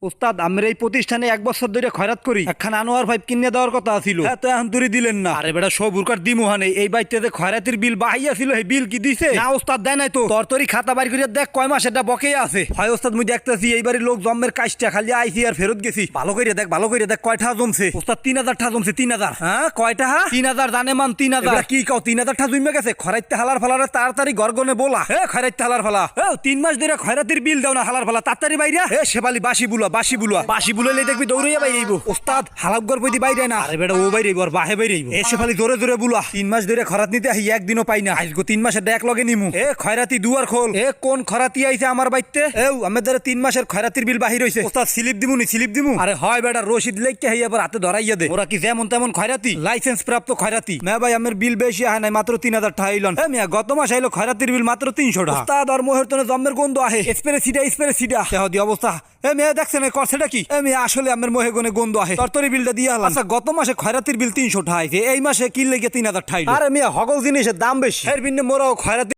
ওস্তাদ আমার এই প্রতিষ্ঠানে 1 বছর ধরে খয়রাত করি, একখান আনোয়ার ভাই কিনে দেওয়ার কথা ছিল, হ্যাঁ তো এখন তুই দিলেন না। আরে বেটা সবুর কার দিমুহানে এই বাইতে যে খয়রাতির বিল বাহিয়া ছিল এই বিল কি দিছে না? ওস্তাদ দেয় নাই তো। তরতরি খাতা বাইর করিয়া দেখ কয় মাস এটা বকেই আছে। হয় ওস্তাদ মুই দেখতেছি এইবারই লোক জম্মের কাজটা খালি আইছি আর ফেরত গেছি। ভালো করে দেখ ভালো করে দেখ কয়টা জমছে। ওস্তাদ 3000 টা জমছে। 3000? হ্যাঁ কয়টা? 3000 জানে মান 3000 কি কও? 3000 টা জমে গেছে। খরাইতে হালার ফালারে তাড়াতাড়ি গরগনে বলা, হ্যাঁ খরাইতে হালার ফালা। 3 মাস ধরে খয়রাতির বিল দাও না হালার ফালা, তাড়াতাড়ি বাইরা। শেফালি বাসি বুলা বাসি বুলা বাসি বুলাইলে দেখবি দৌড়াইয়া বাইরে আইবো। ওস্তাদ হালাকগর পইদি বাইরে না। আরে বেটা ও বাইরে আইবো আর বাহে বাইরে আইবো। শেফালি জোরে জোরে বুলা। 3 মাস ধরে খরাত নিতে আই একদিনও পাই না। আজগো 3 মাসের এক লগে নিমু। খয়রাতি দুয়ার খোল। কোন খরাতি আইছে আমার বাইতে? আমাদের 3 মাসের খয়রাতির বিল বাহির হইছে। ওস্তাদ স্লিপ দিমু নি? স্লিপ দিমু? আরে হয় বেটা রশিদ লেখকে হাই আবার হাতে ধরাইয়া দে। ওরা কি যেমন তেমন খয়রাতি? লাইসেন্স প্রাপ্ত খয়রাতি। মে ভাই আমার বিল বেশি হয় নাই, মাত্র 3000 টাকা আইলন। মিয়া গত মাস আইলো খয়রাতির বিল মাত্র 300 টাকা। ওস্তাদ আর মোহরতনে জম্মের গন্ধ আহে। স্প্রে সিডা তেহদি অবস্থা। মেয়ে দেখছেন করছেটা কি? মেয়ে আসলে আমার মোহে গনে গন্ধ আহে। তরতরি বিলটা দিয়ে হলাম। আচ্ছা গত মাসে খয়রাতির বিল 300 টাকা আইছে, এই মাসে কি লেগে 3000 টাকা। আরে মিয়া হগল জিনিসের দাম বেশি। এর বিন্নে মোরাও খয়রাতি